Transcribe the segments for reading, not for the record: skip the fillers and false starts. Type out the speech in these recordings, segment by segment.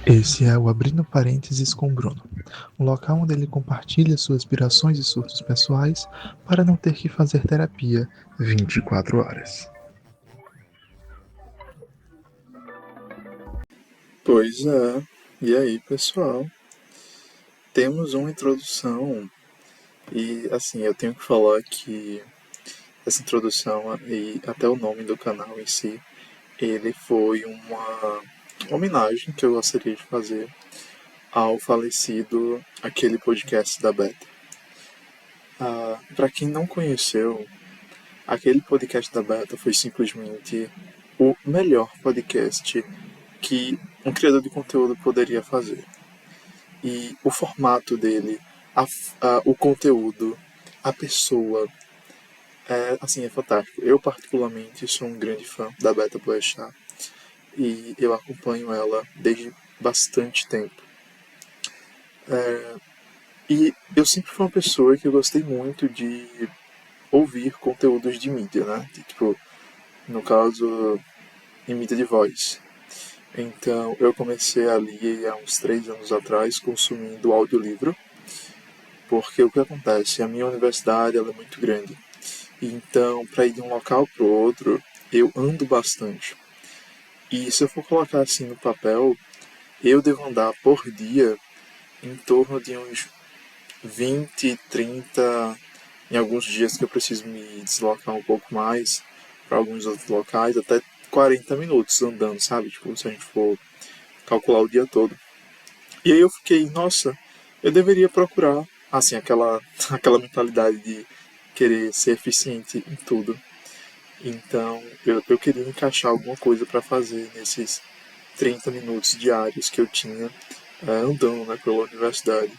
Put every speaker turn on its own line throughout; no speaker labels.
Esse é o Abrindo Parênteses com Bruno, um local onde ele compartilha suas aspirações e surtos pessoais para não ter que fazer terapia 24 horas.
Pois é. E aí, pessoal? Temos uma introdução e assim, eu tenho que falar que essa introdução e até o nome do canal em si, ele foi uma homenagem que eu gostaria de fazer ao falecido aquele podcast da Beta. Para quem não conheceu, aquele podcast da Beta foi simplesmente o melhor podcast que um criador de conteúdo poderia fazer. E o formato dele, o conteúdo, a pessoa, é fantástico. Eu, particularmente, sou um grande fã da Beta Boechat e eu acompanho ela desde bastante tempo. E eu sempre fui uma pessoa que eu gostei muito de ouvir conteúdos de mídia, né? Tipo, no caso, em mídia de voz. Então, eu comecei ali há uns 3 anos atrás consumindo audiolivro, porque o que acontece? A minha universidade ela é muito grande. Então, para ir de um local para o outro, eu ando bastante. E se eu for colocar assim no papel, eu devo andar por dia em torno de uns 20, 30, em alguns dias que eu preciso me deslocar um pouco mais para alguns outros locais, até 40 minutos andando, sabe? Tipo, se a gente for calcular o dia todo. E aí eu fiquei, nossa, eu deveria procurar, assim, aquela mentalidade de querer ser eficiente em tudo. Então, eu queria encaixar alguma coisa para fazer nesses 30 minutos diários que eu tinha andando, né, pela universidade.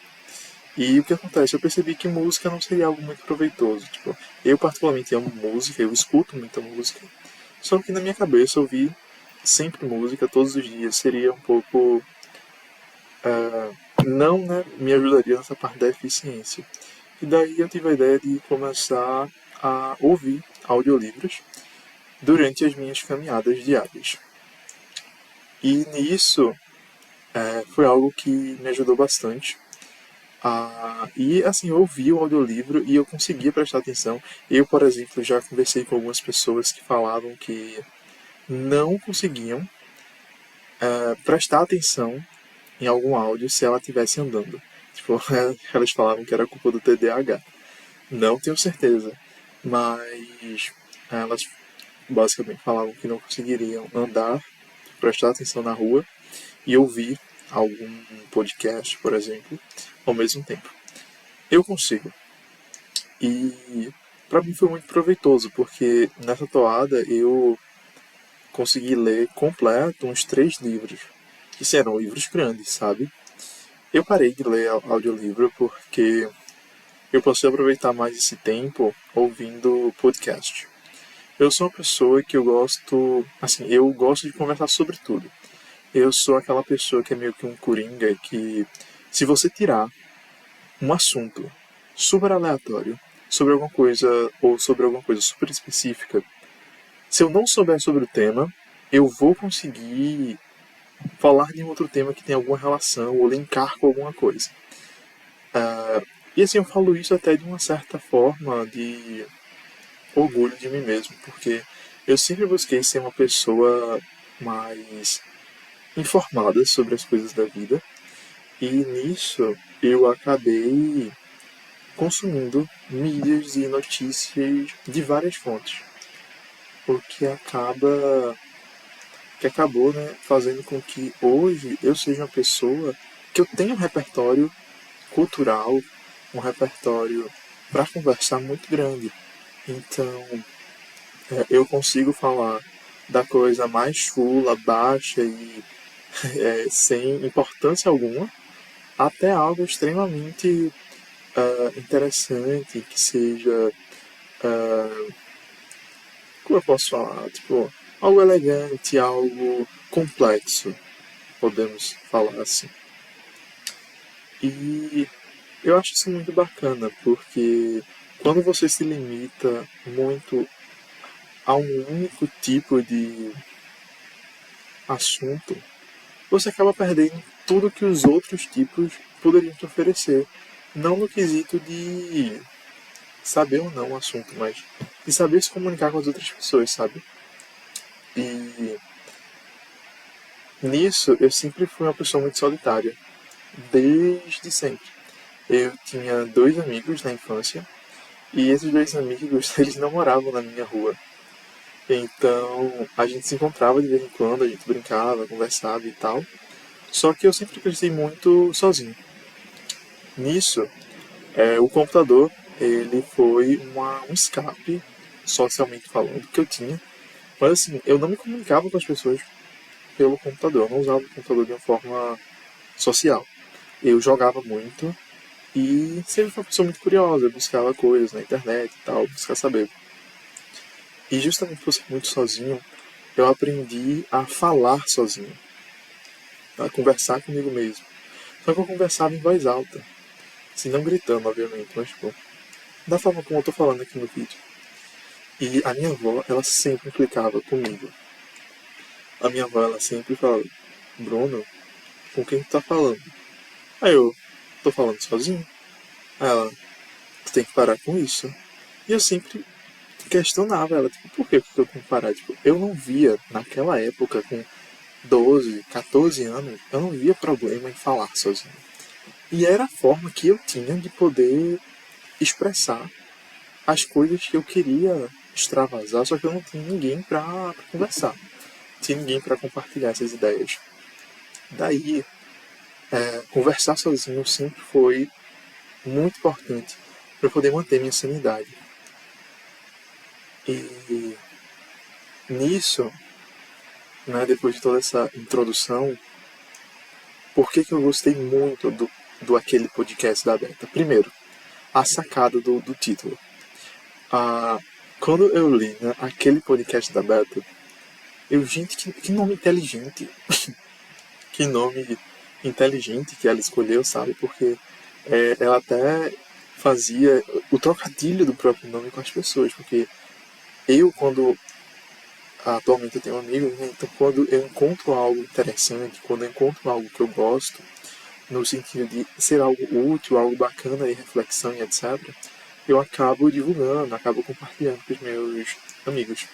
E o que acontece? Eu percebi que música não seria algo muito proveitoso. Tipo, eu particularmente amo música, eu escuto muita música. Só que na minha cabeça ouvir sempre música todos os dias seria um pouco não, né, me ajudaria nessa parte da eficiência. E daí eu tive a ideia de começar a ouvir audiolivros durante as minhas caminhadas diárias. E nisso foi algo que me ajudou bastante. E assim, eu ouvi o audiolivro e eu conseguia prestar atenção. Eu, por exemplo, já conversei com algumas pessoas que falavam que não conseguiam prestar atenção em algum áudio se ela estivesse andando. Tipo, elas falavam que era culpa do TDAH. Não tenho certeza, mas elas basicamente falavam que não conseguiriam andar, prestar atenção na rua e ouvir algum podcast, por exemplo, ao mesmo tempo. Eu consigo. E para mim foi muito proveitoso, porque nessa toada eu consegui ler completo uns 3 livros. Que eram livros grandes, sabe? Eu parei de ler audiolivro porque eu posso aproveitar mais esse tempo ouvindo podcast. Eu sou uma pessoa que eu gosto, assim, eu gosto de conversar sobre tudo. Eu sou aquela pessoa que é meio que um coringa que, se você tirar um assunto super aleatório sobre alguma coisa ou sobre alguma coisa super específica, se eu não souber sobre o tema, eu vou conseguir falar de um outro tema que tem alguma relação ou linkar com alguma coisa. E assim, eu falo isso até de uma certa forma de orgulho de mim mesmo, porque eu sempre busquei ser uma pessoa mais informada sobre as coisas da vida, e nisso eu acabei consumindo mídias e notícias de várias fontes, o que acabou, né, fazendo com que hoje eu seja uma pessoa que eu tenho um repertório cultural, um repertório para conversar muito grande. Então, eu consigo falar da coisa mais chula, baixa e sem importância alguma, até algo extremamente interessante, que seja, como eu posso falar, tipo, algo elegante, algo complexo, podemos falar assim. E eu acho isso muito bacana, porque quando você se limita muito a um único tipo de assunto, você acaba perdendo tudo que os outros tipos poderiam te oferecer. Não no quesito de saber ou não o assunto, mas de saber se comunicar com as outras pessoas, sabe? E nisso eu sempre fui uma pessoa muito solitária, desde sempre. Eu tinha dois amigos na infância, e esses dois amigos, eles não moravam na minha rua. Então, a gente se encontrava de vez em quando, a gente brincava, conversava e tal. Só que eu sempre cresci muito sozinho. Nisso, o computador, ele foi um escape, socialmente falando, que eu tinha. Mas assim, eu não me comunicava com as pessoas pelo computador, eu não usava o computador de uma forma social. Eu jogava muito e sempre fui uma pessoa muito curiosa, eu buscava coisas na internet e tal, buscar saber. E justamente por ser muito sozinho, eu aprendi a falar sozinho, a conversar comigo mesmo. Só que eu conversava em voz alta, assim, não gritando, obviamente, mas tipo, da forma como eu tô falando aqui no vídeo. E a minha avó, ela sempre implicava comigo. A minha avó, ela sempre falava: Bruno, com quem tu tá falando? Aí eu: tô falando sozinho. Aí ela: tu tem que parar com isso. E eu sempre questionava ela, tipo, por que eu tenho que parar? Tipo, eu não via, naquela época, com 12, 14 anos, eu não via problema em falar sozinho. E era a forma que eu tinha de poder expressar as coisas que eu queria extravasar, só que eu não tinha ninguém pra conversar. Não tinha ninguém pra compartilhar essas ideias. Daí, conversar sozinho sempre foi muito importante para poder manter minha sanidade. E nisso, né, depois de toda essa introdução, por que eu gostei muito do aquele podcast da Beta? Primeiro, a sacada do título. Ah, quando eu li, né, aquele podcast da Beta, eu, gente, que nome inteligente. Que nome inteligente que ela escolheu, sabe? Porque ela até fazia o trocadilho do próprio nome com as pessoas. Porque eu, quando atualmente eu tenho amigos, né? Então quando eu encontro algo interessante, quando eu encontro algo que eu gosto, no sentido de ser algo útil, algo bacana de reflexão e etc., eu acabo divulgando, acabo compartilhando com os meus amigos.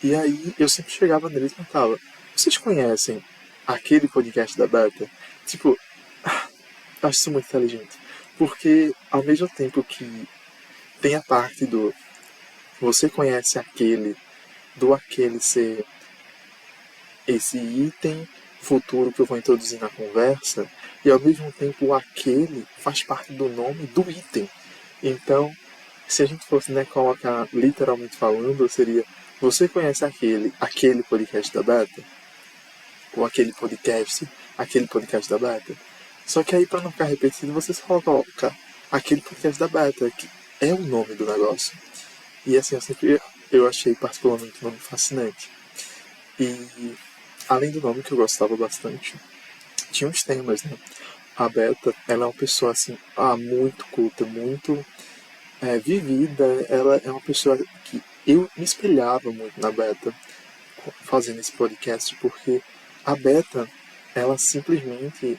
E aí eu sempre chegava neles e perguntava: vocês conhecem aquele podcast da Beta? Tipo, eu acho isso muito inteligente. Porque ao mesmo tempo que tem a parte do você conhece aquele, do aquele ser esse item futuro que eu vou introduzir na conversa, e ao mesmo tempo o aquele faz parte do nome do item. Então, se a gente fosse, né, colocar literalmente falando, seria: você conhece aquele podcast da Beta? Ou aquele podcast da Beta? Só que aí, para não ficar repetido, você só coloca aquele podcast da Beta, que é o nome do negócio. E assim, eu achei particularmente um nome fascinante. E além do nome que eu gostava bastante, tinha uns temas, né? A Beta, ela é uma pessoa assim, muito culta, muito vivida. Ela é uma pessoa que eu me espelhava muito na Beta fazendo esse podcast, porque a Beta, ela simplesmente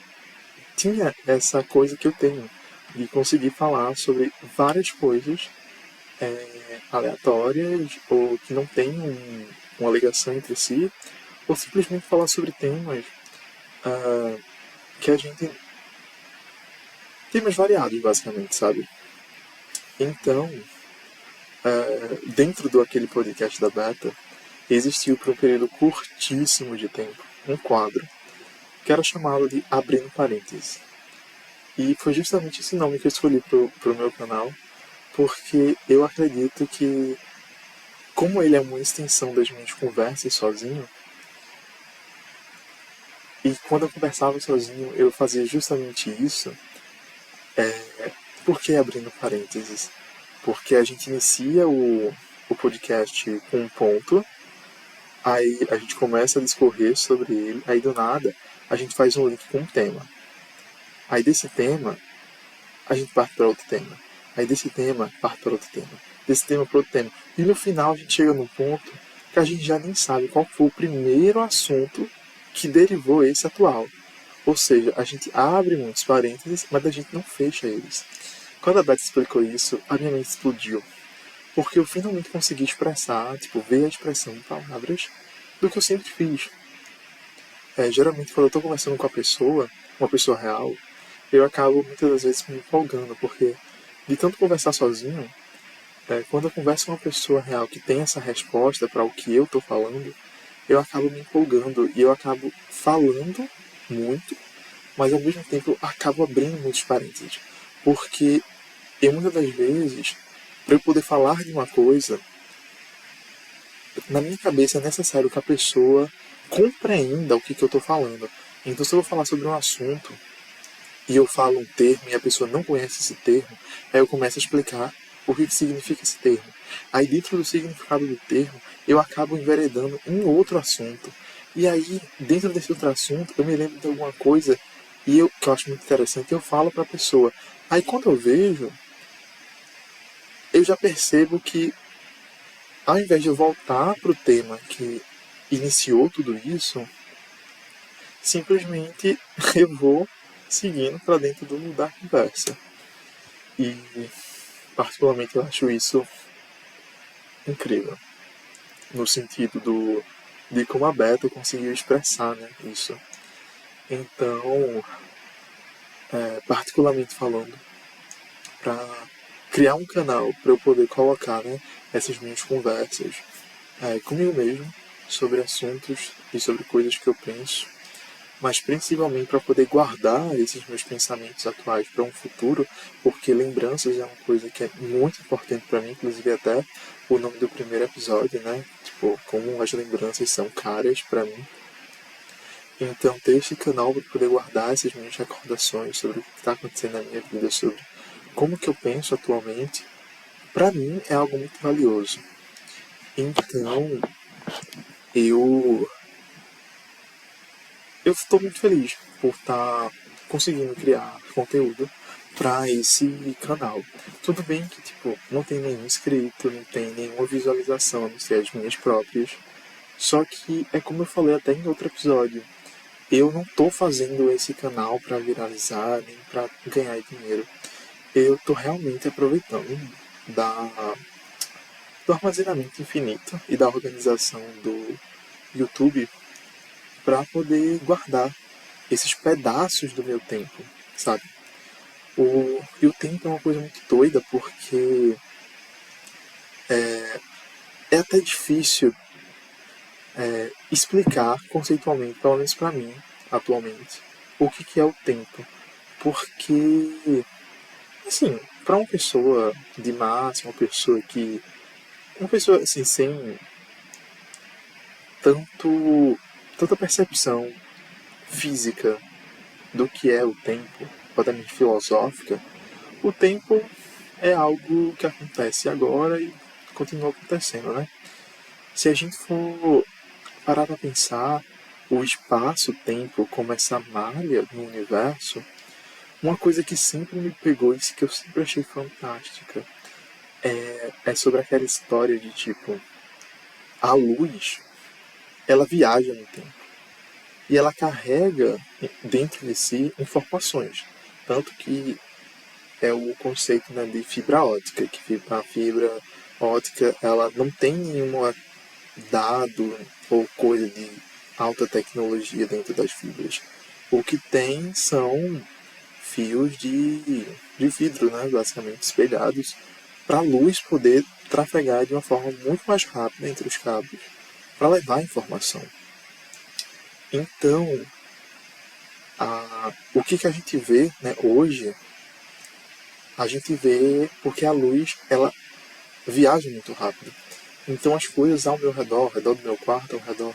tinha essa coisa que eu tenho, de conseguir falar sobre várias coisas aleatórias ou que não têm uma ligação entre si, ou simplesmente falar sobre temas que a gente. Temas variados, basicamente, sabe? Então, dentro do aquele podcast da Beta, existiu por um período curtíssimo de tempo um quadro que era chamado de Abrindo Parênteses. E foi justamente esse nome que eu escolhi pro meu canal, porque eu acredito que, como ele é uma extensão das minhas conversas sozinho, e quando eu conversava sozinho eu fazia justamente isso. Por que abrindo parênteses? Porque a gente inicia o podcast com um ponto, aí a gente começa a discorrer sobre ele, aí do nada a gente faz um link com um tema. Aí desse tema, a gente parte para outro tema. Aí desse tema, parte para outro tema. Desse tema para outro tema. E no final a gente chega num ponto que a gente já nem sabe qual foi o primeiro assunto que derivou esse atual. Ou seja, a gente abre muitos parênteses, mas a gente não fecha eles. Quando a Beth explicou isso, a minha mente explodiu. Porque eu finalmente consegui expressar, tipo, ver a expressão em palavras do que eu sempre fiz. Geralmente, quando eu estou conversando com a pessoa, uma pessoa real, eu acabo muitas das vezes me empolgando, porque de tanto conversar sozinho, quando eu converso com uma pessoa real que tem essa resposta para o que eu estou falando, eu acabo me empolgando e eu acabo falando muito, mas ao mesmo tempo eu acabo abrindo muitos parênteses. Porque eu muitas das vezes, para eu poder falar de uma coisa, na minha cabeça é necessário que a pessoa compreenda o que eu estou falando. Então, se eu vou falar sobre um assunto e eu falo um termo e a pessoa não conhece esse termo, aí eu começo a explicar o que significa esse termo. Aí, dentro do significado do termo, eu acabo enveredando em outro assunto. E aí, dentro desse outro assunto, eu me lembro de alguma coisa que eu acho muito interessante e eu falo para a pessoa. Aí, quando eu vejo, eu já percebo que, ao invés de eu voltar para o tema que iniciou tudo isso, simplesmente eu vou seguindo para dentro da conversa. E, particularmente, eu acho isso incrível. No sentido de como a Beta conseguiu expressar, né, isso. Então, particularmente falando, para criar um canal para eu poder colocar, né, essas minhas conversas comigo mesmo sobre assuntos e sobre coisas que eu penso, mas principalmente para poder guardar esses meus pensamentos atuais para um futuro, porque lembranças é uma coisa que é muito importante para mim, inclusive até o nome do primeiro episódio, né? Tipo, como as lembranças são caras para mim. Então, ter este canal para poder guardar essas minhas recordações sobre o que está acontecendo na minha vida, sobre como que eu penso atualmente, para mim é algo muito valioso. Então, eu estou muito feliz por estar conseguindo criar conteúdo para esse canal. Tudo bem que tipo não tem nenhum inscrito, não tem nenhuma visualização, não sei as minhas próprias. Só que é como eu falei até em outro episódio, eu não estou fazendo esse canal para viralizar nem para ganhar dinheiro. Eu estou realmente aproveitando do armazenamento infinito e da organização do YouTube para poder guardar esses pedaços do meu tempo, sabe? E o tempo é uma coisa muito doida porque é até difícil explicar conceitualmente, pelo menos para mim, atualmente, o que é o tempo. Porque, assim, para uma pessoa de massa, uma pessoa assim, sem tanto, tanta percepção física do que é o tempo, completamente filosófica, o tempo é algo que acontece agora e continua acontecendo, né? Se a gente for parar para pensar o espaço-tempo como essa malha no universo, uma coisa que sempre me pegou e que eu sempre achei fantástica é sobre aquela história de tipo, a luz, ela viaja no tempo e ela carrega dentro de si informações. Tanto que é o conceito, né, de fibra ótica, que a fibra ótica ela não tem nenhum dado ou coisa de alta tecnologia dentro das fibras. O que tem são fios de vidro, né, basicamente espelhados, para a luz poder trafegar de uma forma muito mais rápida entre os cabos, para levar a informação. Então, o que a gente vê, né, hoje, a gente vê porque a luz ela viaja muito rápido. Então as coisas ao meu redor, ao redor do meu quarto, ao redor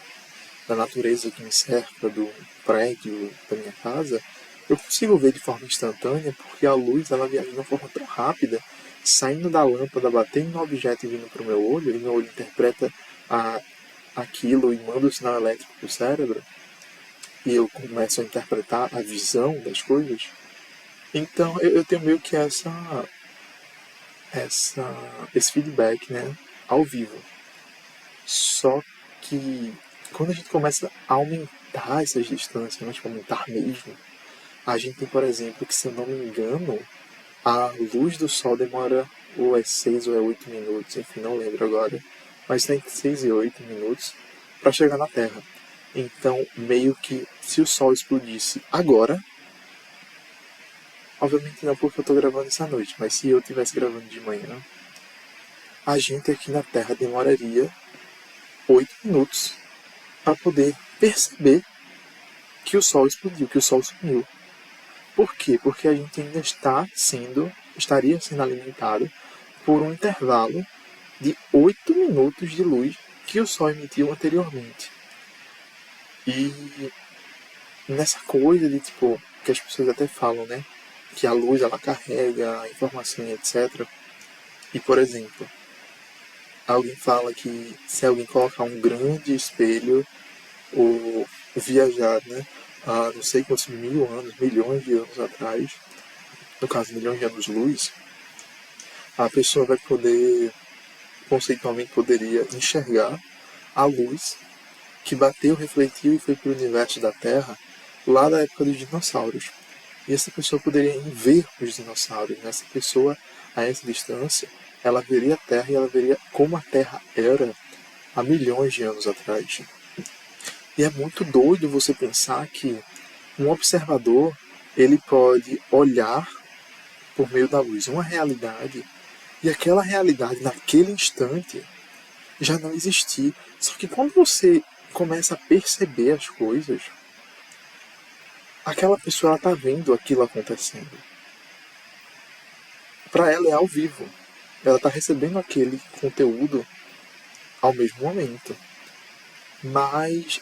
da natureza que me cerca, do prédio, da minha casa, eu consigo ver de forma instantânea porque a luz ela viaja de uma forma tão rápida, saindo da lâmpada, batendo no objeto e vindo para o meu olho, e meu olho interpreta aquilo e manda o sinal elétrico para o cérebro, e eu começo a interpretar a visão das coisas. Então eu tenho meio que esse feedback, né, ao vivo. Só que quando a gente começa a aumentar essas distâncias, mas tipo, aumentar mesmo, a gente tem, por exemplo, que se eu não me engano, a luz do Sol demora ou é 6 ou é 8 minutos, enfim, não lembro agora, mas tem 6 e 8 minutos para chegar na Terra. Então, meio que se o Sol explodisse agora, obviamente não porque eu estou gravando essa noite, mas se eu estivesse gravando de manhã, a gente aqui na Terra demoraria 8 minutos para poder perceber que o Sol explodiu, que o Sol sumiu. Por quê? Porque a gente ainda estaria sendo alimentado por um intervalo de 8 minutos de luz que o Sol emitiu anteriormente. E nessa coisa de tipo, que as pessoas até falam, né? Que a luz ela carrega a informação e etc. E por exemplo, alguém fala que se alguém colocar um grande espelho ou viajar, né? A não sei quantos mil anos, milhões de anos atrás, no caso milhões de anos-luz, a pessoa vai poder, conceitualmente poderia enxergar a luz que bateu, refletiu e foi para o universo da Terra lá da época dos dinossauros. E essa pessoa poderia ver os dinossauros. Né? Essa pessoa, a essa distância, ela veria a Terra e ela veria como a Terra era há milhões de anos atrás. E é muito doido você pensar que um observador ele pode olhar por meio da luz uma realidade e aquela realidade naquele instante já não existir. Só que quando você começa a perceber as coisas, aquela pessoa está vendo aquilo acontecendo. Para ela é ao vivo. Ela está recebendo aquele conteúdo ao mesmo momento. Mas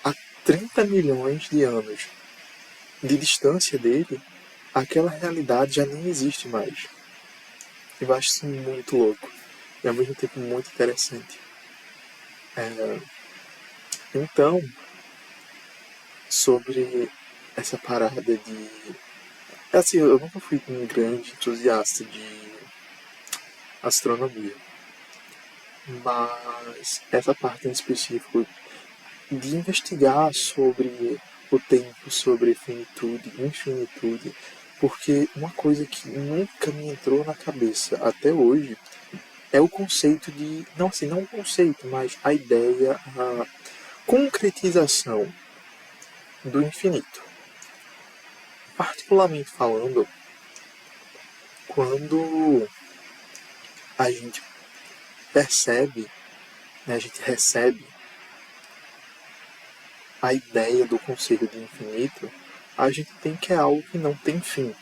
a 30 milhões de anos de distância dele, aquela realidade já nem existe mais. Eu acho isso muito louco. E ao mesmo tempo muito interessante. Então, sobre essa parada de... Assim, eu nunca fui um grande entusiasta de astronomia. Mas essa parte em específico de investigar sobre o tempo, sobre finitude, infinitude, porque uma coisa que nunca me entrou na cabeça até hoje é o conceito de, não assim, não o conceito, mas a ideia, a concretização do infinito. Particularmente falando, quando a gente percebe, né, a gente recebe a ideia do conceito de infinito, a gente tem que é algo que não tem fim.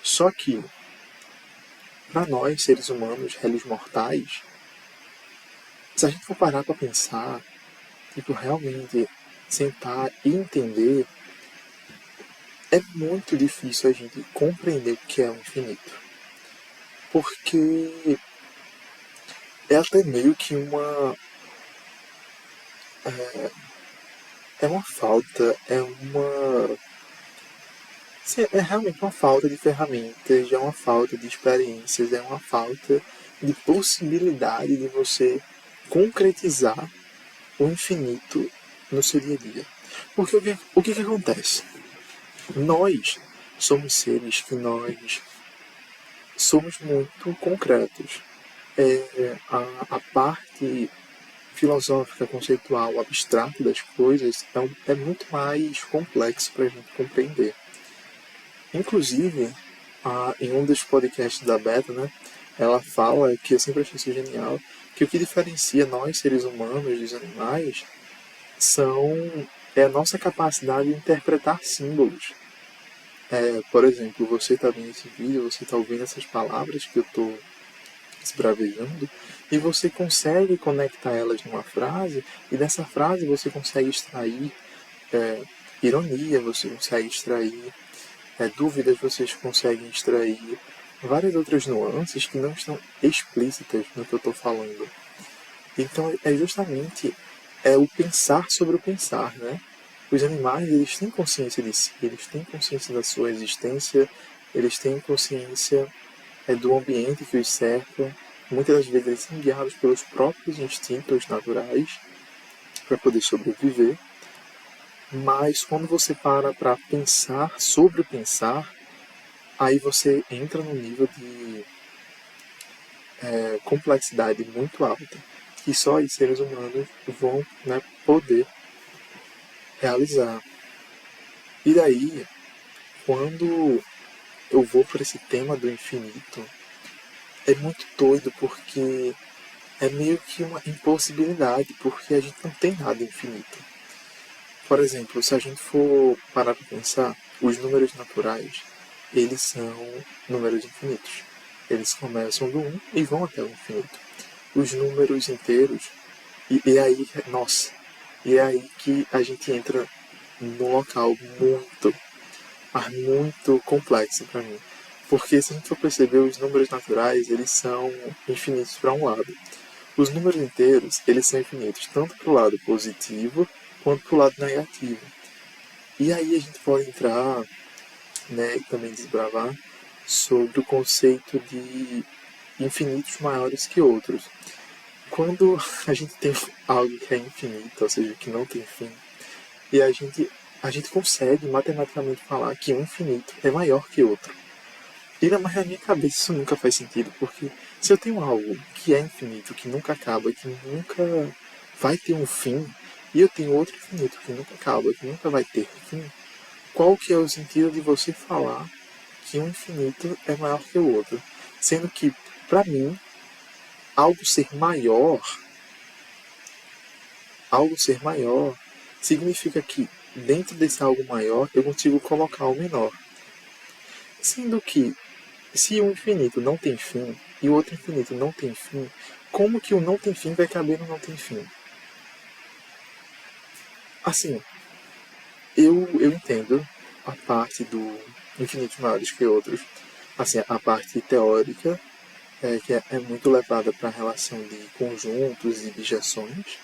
Só que, para nós, seres humanos, réis mortais, se a gente for parar para pensar, tipo, realmente sentar e entender, é muito difícil a gente compreender o que é o infinito. Porque é até meio que é uma falta, é realmente uma falta de ferramentas, é uma falta de experiências, é uma falta de possibilidade de você concretizar o infinito no seu dia a dia. Porque o que acontece? Nós somos seres que nós somos muito concretos. A parte filosófica, conceitual, abstrata das coisas é muito mais complexo para a gente compreender. Inclusive, em um dos podcasts da Beta, né, ela fala, que eu sempre achei isso genial, que o que diferencia nós, seres humanos, dos animais, é a nossa capacidade de interpretar símbolos. Por exemplo, você está vendo esse vídeo, você está ouvindo essas palavras que eu estou esbravejando, e você consegue conectar elas numa frase, e dessa frase você consegue extrair ironia, você consegue extrair dúvidas, vocês conseguem extrair várias outras nuances que não estão explícitas no que eu estou falando. Então é justamente o pensar sobre o pensar, né? Os animais, eles têm consciência de si, eles têm consciência da sua existência, eles têm consciência do ambiente que os cerca. Muitas das vezes eles são guiados pelos próprios instintos naturais para poder sobreviver. Mas quando você para pensar sobre pensar, aí você entra num nível de complexidade muito alta, que só os seres humanos vão, né, poder realizar. E daí, quando eu vou para esse tema do infinito, é muito doido porque é meio que uma impossibilidade, porque a gente não tem nada infinito. Por exemplo, se a gente for parar para pensar, os números naturais, eles são números infinitos. Eles começam do 1 e vão até o infinito. Os números inteiros, e aí, nossa, e é aí que a gente entra num local muito complexo para mim. Porque se a gente for perceber, os números naturais, eles são infinitos para um lado. Os números inteiros, eles são infinitos, tanto para o lado positivo, quanto para o lado negativo. E aí a gente pode entrar, né, e também desbravar sobre o conceito de infinitos maiores que outros. Quando a gente tem algo que é infinito, ou seja, que não tem fim, e a gente consegue matematicamente falar que um infinito é maior que outro. E na minha cabeça isso nunca faz sentido, porque se eu tenho algo que é infinito, que nunca acaba, que nunca vai ter um fim, e eu tenho outro infinito que nunca acaba, que nunca vai ter fim, qual que é o sentido de você falar que um infinito é maior que o outro? Sendo que, para mim, algo algo ser maior, significa que dentro desse algo maior eu consigo colocar o menor. Sendo que, se o infinito não tem fim e o outro infinito não tem fim, como que o não tem fim vai caber no não tem fim? Assim, eu entendo a parte do infinitos maiores que outros, assim, a parte teórica, que é muito levada para a relação de conjuntos e bijeções,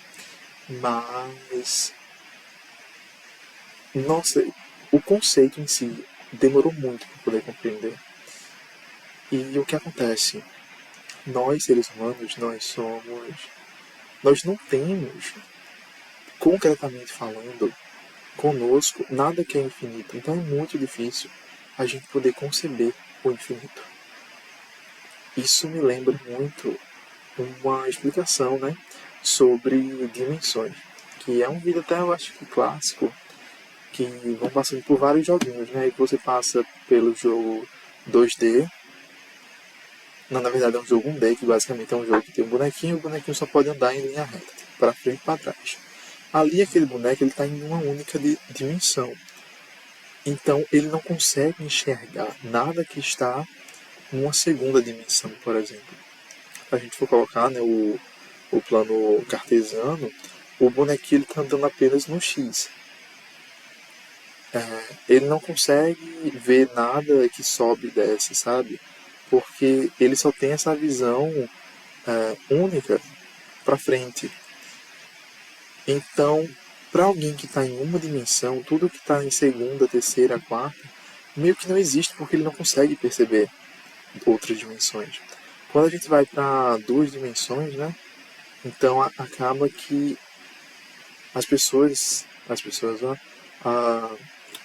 mas, nossa, o conceito em si demorou muito para poder compreender. E o que acontece? Nós, seres humanos, nós não temos, concretamente falando, conosco nada que é infinito. Então é muito difícil a gente poder conceber o infinito. Isso me lembra muito uma explicação, né, sobre dimensões, que é um vídeo até eu acho que clássico, que vão passando por vários joguinhos, né, e você passa pelo jogo 2D. Não, na verdade é um jogo 1D, que basicamente é um jogo que tem um bonequinho e o bonequinho só pode andar em linha reta, para frente e para trás. Ali aquele boneco está em uma única dimensão. Então ele não consegue enxergar nada que está em uma segunda dimensão, por exemplo. Se a gente for colocar, né, o plano cartesiano, o bonequinho está andando apenas no X. Ele não consegue ver nada que sobe e desce, sabe? Porque ele só tem essa visão única para frente. Então, para alguém que está em uma dimensão, tudo que está em segunda, terceira, quarta, meio que não existe porque ele não consegue perceber outras dimensões. Quando a gente vai para duas dimensões, né? Então acaba que ó, a,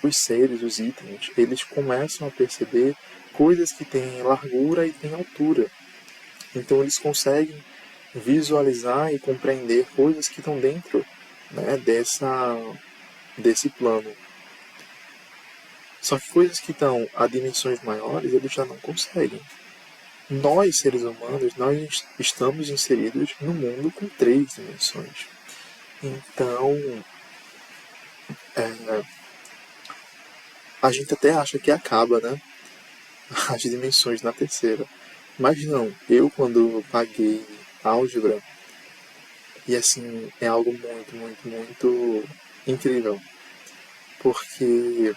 os seres, os itens, eles começam a perceber coisas que têm largura e têm altura. Então eles conseguem visualizar e compreender coisas que estão dentro, né, desse plano. Só que coisas que estão a dimensões maiores, eles já não conseguem. Nós, seres humanos, nós estamos inseridos no mundo com três dimensões. Então, a gente até acha que acaba, né? As dimensões na terceira. Mas não, eu quando paguei álgebra, e assim, é algo muito incrível. Porque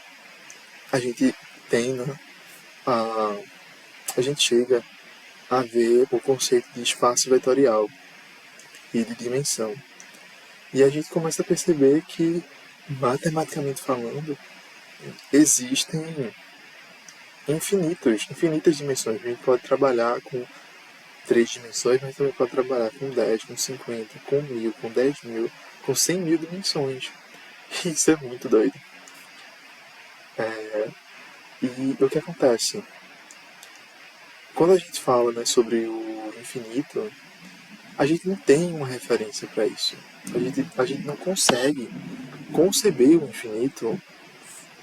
a gente tem, né, a gente chega a ver o conceito de espaço vetorial e de dimensão. E a gente começa a perceber que, matematicamente falando, existem infinitas dimensões. A gente pode trabalhar com três dimensões, mas também pode trabalhar com 10, com 50, com 1000, com 10.000, com 100.000 dimensões. Isso é muito doido. E o que acontece? Quando a gente fala, né, sobre o infinito, a gente não tem uma referência para isso. A gente não consegue conceber o infinito,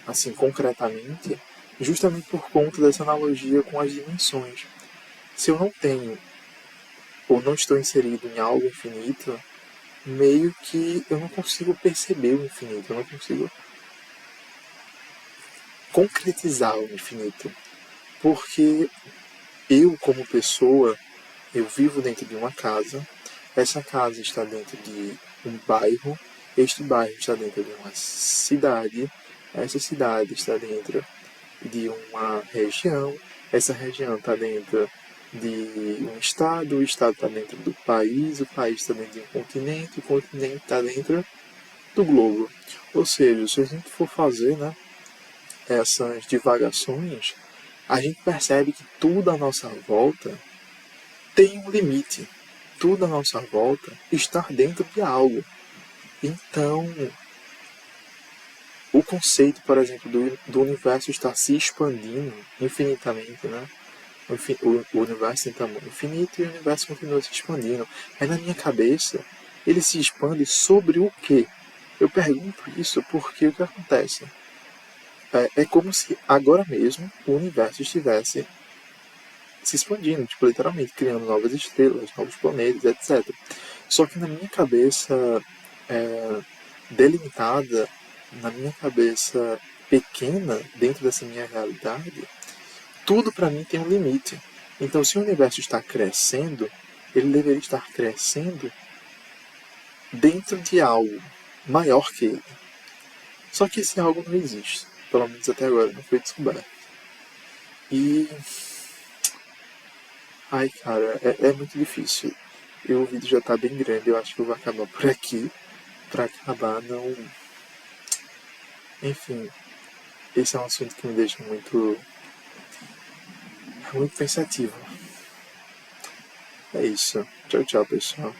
assim, concretamente, justamente por conta dessa analogia com as dimensões. Se eu não tenho ou não estou inserido em algo infinito, meio que eu não consigo perceber o infinito, eu não consigo concretizar o infinito. Porque eu, como pessoa, eu vivo dentro de uma casa, essa casa está dentro de um bairro, este bairro está dentro de uma cidade, essa cidade está dentro de uma região, essa região está dentro de um estado, o estado está dentro do país, o país está dentro de um continente, o continente está dentro do globo. Ou seja, se a gente for fazer, né, essas divagações, a gente percebe que tudo à nossa volta tem um limite. Tudo à nossa volta está dentro de algo. Então, o conceito, por exemplo, do universo estar se expandindo infinitamente, né? O universo tem tamanho infinito e o universo continua se expandindo. Aí na minha cabeça, ele se expande sobre o quê? Eu pergunto isso porque o que acontece? É como se agora mesmo o universo estivesse se expandindo, tipo, literalmente, criando novas estrelas, novos planetas, etc. Só que na minha cabeça é, delimitada, na minha cabeça pequena, dentro dessa minha realidade, tudo para mim tem um limite. Então, se o universo está crescendo, ele deveria estar crescendo dentro de algo maior que ele. Só que esse algo não existe. Pelo menos até agora não foi descoberto. E. Ai, cara, é muito difícil. E o vídeo já tá bem grande, eu acho que eu vou acabar por aqui. Pra acabar não. Enfim, esse é um assunto que me deixa muito pensativo. É isso. Tchau, tchau, pessoal.